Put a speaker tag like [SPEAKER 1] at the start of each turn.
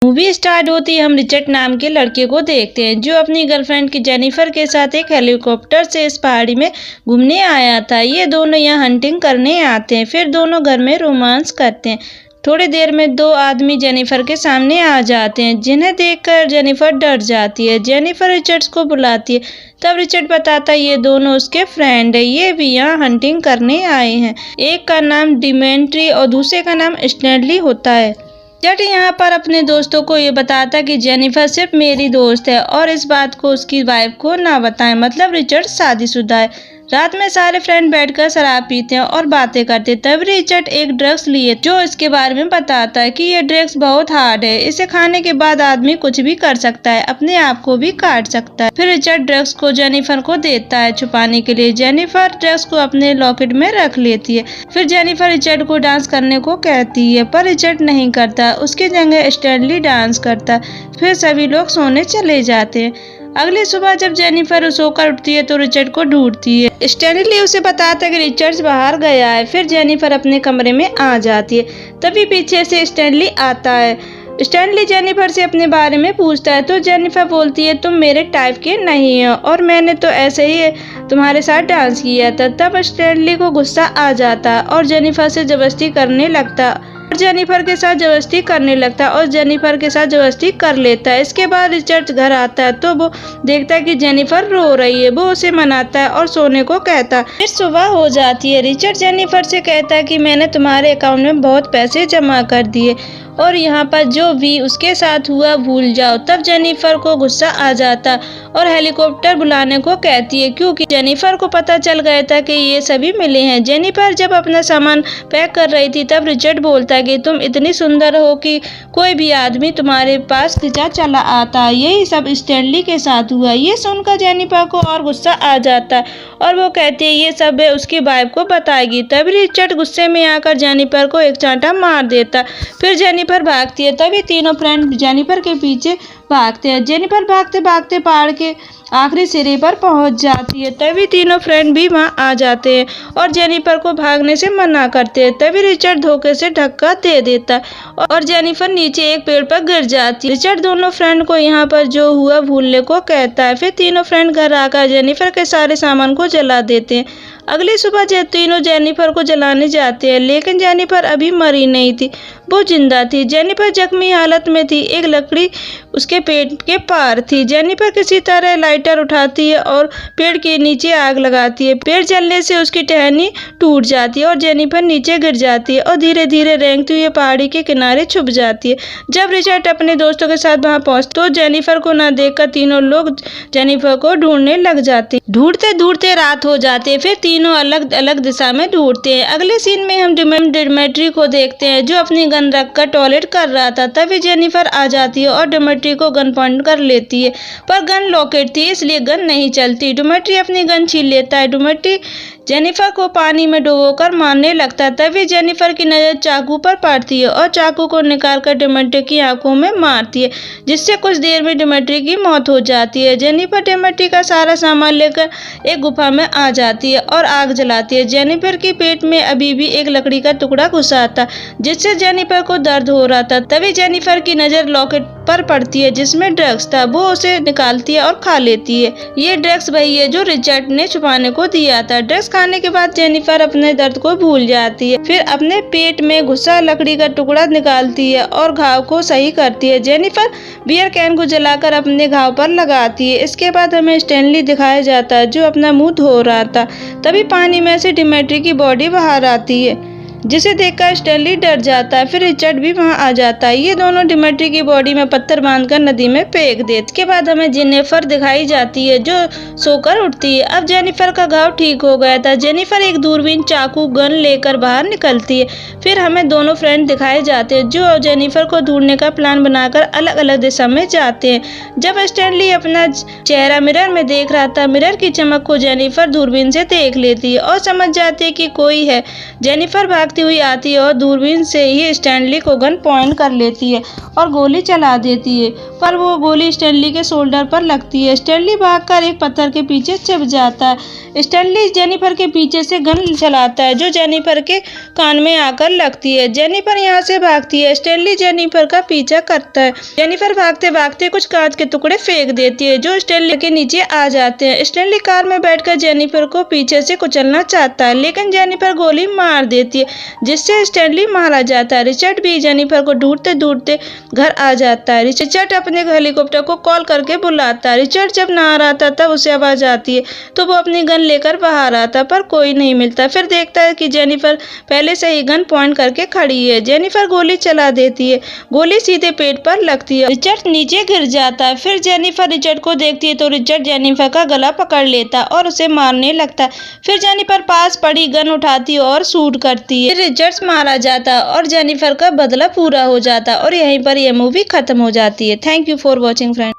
[SPEAKER 1] Movie start होती है, हम रिचर्ड नाम के लड़के को देखते हैं जो अपनी गर्लफ्रेंड की जेनिफर के साथ एक हेलीकॉप्टर से इस पहाड़ी में घूमने आया था। ये दोनों यहाँ हंटिंग करने आते हैं, फिर दोनों घर में रोमांस करते हैं। थोड़ी देर में दो आदमी जेनिफर के सामने आ जाते हैं, जिन्हें देखकर जेनिफर डर जाती है। जेनिफर रिचर्ड को बुलाती है, तब रिचर्ड बताता है ये दोनों उसके फ्रेंड है, ये भी यहाँ हंटिंग करने आए हैं। एक का नाम डिमेंट्री और दूसरे का नाम स्टैनली होता है। जट यहाँ पर अपने दोस्तों को ये बताता कि जेनिफर सिर्फ मेरी दोस्त है और इस बात को उसकी वाइफ को ना बताएं, मतलब रिचर्ड शादीशुदा है। रात में सारे फ्रेंड बैठकर शराब पीते हैं और बातें करते हैं। तब रिचर्ड एक ड्रग्स लिए जो इसके बारे में बताता है कि ये ड्रग्स बहुत हार्ड है, इसे खाने के बाद आदमी कुछ भी कर सकता है, अपने आप को भी काट सकता है। फिर रिचर्ड ड्रग्स को जेनिफर को देता है छुपाने के लिए। जेनिफर ड्रग्स को अपने लॉकेट में रख लेती है। फिर जेनिफर रिचर्ड को डांस करने को कहती है, पर रिचर्ड नहीं करता, उसकी जगह स्टैनली डांस करता है। फिर सभी लोग सोने चले जाते हैं। अगली सुबह जब जेनिफर सोकर उठती है तो रिचर्ड को ढूंढती है। स्टैनली उसे बताता है कि रिचर्ड बाहर गया है। फिर जेनिफर अपने कमरे में आ जाती है, तभी पीछे से स्टैनली आता है। स्टैनली जेनिफर से अपने बारे में पूछता है तो जेनिफर बोलती है तुम मेरे टाइप के नहीं हो और मैंने तो ऐसे ही तुम्हारे साथ डांस किया था। तब स्टैनली को गुस्सा आ जाता और जेनिफर से जबरदस्ती करने लगता और जेनिफर के साथ जबरदस्ती कर लेता है। इसके बाद रिचर्ड घर आता है तो वो देखता है कि जेनिफर रो रही है। वो उसे मनाता है और सोने को कहता है। फिर सुबह हो जाती है। रिचर्ड जेनिफर से कहता है कि मैंने तुम्हारे अकाउंट में बहुत पैसे जमा कर दिए और यहाँ पर जो भी उसके साथ हुआ भूल जाओ। तब जेनिफर को गुस्सा आ जाता और हेलीकॉप्टर बुलाने को कहती है, क्योंकि जेनिफर को पता चल गया था कि ये सभी मिले हैं। जेनिफर जब अपना सामान पैक कर रही थी तब रिचर्ड बोलता है कि तुम इतनी सुंदर हो कि कोई भी आदमी तुम्हारे पास खिंचा चला आता। यही सब स्टैनली के साथ हुआ। ये सुनकर जेनिफर को और गुस्सा आ जाता है और वो कहती है ये सब उसकी वाइफ को बताएगी। तभी रिचर्ड गुस्से में आकर जेनिफर को एक चांटा मार देता। फिर जेनिफर भागती है, तभी तीनों फ्रेंड जेनिफर के पीछे भागते हैं। जेनिफर भागते भागते पहाड़ के आखिरी सिरे पर पहुंच जाती है। तभी तीनों फ्रेंड भी वहां आ जाते हैं और जेनिफर को भागने से मना करते हैं। तभी रिचर्ड धोखे से धक्का दे देता है और जेनिफर नीचे एक पेड़ पर गिर जाती है। रिचर्ड दोनों फ्रेंड को यहाँ पर जो हुआ भूलने को कहता है। फिर तीनों फ्रेंड घर आकर जेनिफर के सारे सामान को जला देते हैं। अगली सुबह तीनों जेनिफर को जलाने जाते हैं, लेकिन जेनिफर अभी मरी नहीं थी, वो जिंदा थी। जेनिफर जख्मी हालत में थी, एक लकड़ी उसके पेट के पार थी। जेनिफर किसी तरह लाइटर उठाती है और पेड़ के नीचे आग लगाती है। पेड़ जलने से उसकी टहनी टूट जाती है और जेनिफर नीचे गिर जाती है और धीरे धीरे रेंगती हुई पहाड़ी के किनारे छुप जाती है। जब रिचर्ड अपने दोस्तों के साथ वहां पहुंचते तो जेनिफर को न देखकर तीनों लोग जेनिफर को ढूंढने लग जाते। ढूंढते ढूंढते रात हो जाती है। फिर तीनों अलग अलग दिशा में ढूंढते हैं। अगले सीन में हम डिमेट्री को देखते हैं जो अपनी गन रखकर टॉयलेट कर रहा था। तभी जेनिफर आ जाती है और डिमेट्री को गन पॉइंट कर लेती है, पर गन लॉकेट थी इसलिए गन नहीं चलती। डिमेट्री अपनी गन छीन लेता है। डिमेट्री जेनिफर को पानी में डुबोकर मारने लगता है। तभी जेनिफर की नजर चाकू पर पड़ती है और चाकू को निकालकर डिमेट्री की आंखों में मारती है, जिससे कुछ देर में डिमेट्री की मौत हो जाती है। जेनिफर डिमेट्री का सारा सामान लेकर एक गुफा में आ जाती है और आग जलाती है। जेनिफर के पेट में अभी भी एक लकड़ी का टुकड़ा घुसा था, जिससे जेनिफर को दर्द हो रहा था। तभी जेनिफर की नजर लॉकेट पर पड़ती है जिसमें ड्रग्स था। वो उसे निकालती है और खा लेती है। ये ड्रग्स वही है जो रिचर्ड ने छुपाने को दिया था। ड्रग्स खाने के बाद जेनिफर अपने दर्द को भूल जाती है। फिर अपने पेट में घुसा लकड़ी का टुकड़ा निकालती है और घाव को सही करती है। जेनिफर बियर कैन को जलाकर अपने घाव पर लगाती है। इसके बाद हमें स्टैनली दिखाया जाता है जो अपना मुंह धो रहा था। तभी पानी में से डिमेट्री की बॉडी बाहर आती है, जिसे देखकर स्टैनली डर जाता है। फिर रिचर्ड भी वहां आ जाता है। ये दोनों डिमेट्री की बॉडी में पत्थर बांधकर नदी में फेंक देते। इसके बाद हमें जेनिफर दिखाई जाती है जो सोकर उठती है। अब जेनिफर का घाव ठीक हो गया था। जेनिफर एक दूरबीन, चाकू, गन लेकर बाहर निकलती है। फिर हमें दोनों फ्रेंड दिखाए जाते हैं जो जेनिफर को ढूंढने का प्लान बनाकर अलग अलग दिशा में जाते हैं। जब स्टैनली अपना चेहरा मिरर में देख रहा था, मिरर की चमक को जेनिफर दूरबीन से देख लेती है और समझ जाती है कि कोई है। जेनिफर भागती हुई आती है और दूरबीन से ही स्टैनली को गन पॉइंट कर लेती है और गोली चला देती है, पर वो गोली स्टैनली के शोल्डर पर लगती है। स्टैनली भागकर एक पत्थर के पीछे छिप जाता है। स्टैनली जेनिफर के पीछे से गन चलाता है जो जेनिफर के कान में आकर लगती है। जेनिफर यहाँ से भागती है। स्टैनली जेनिफर का पीछा करता है। जेनिफर भागते भागते कुछ कांच के टुकड़े फेंक देती है जो स्टैनली के नीचे आ जाते हैं। स्टैनली कार में बैठकर जेनिफर को पीछे से कुचलना चाहता है, लेकिन जेनिफर गोली मार देती है जिससे स्टैनली मारा जाता है। रिचर्ड भी जेनिफर को ढूंढते ढूंढते घर आ जाता है। रिचर्ड अपने हेलीकॉप्टर को कॉल करके बुलाता है। रिचर्ड जब नहा रहा था तब उसे आवाज आती है तो वो अपनी गन लेकर बाहर आता पर कोई नहीं मिलता। फिर देखता है कि जेनिफर पहले से ही गन पॉइंट करके खड़ी है। जेनिफर गोली चला देती है। गोली सीधे पेट पर लगती है। रिचर्ड नीचे गिर जाता है। फिर जेनिफर रिचर्ड को देखती है तो रिचर्ड जेनिफर का गला पकड़ लेता और उसे मारने लगता है। फिर जेनिफर पास पड़ी गन उठाती है और शूट करती है। रिचर्ड मारा जाता और जेनिफर का बदला पूरा हो जाता और यहीं पर यह मूवी खत्म हो जाती है। Thank you for watching friend.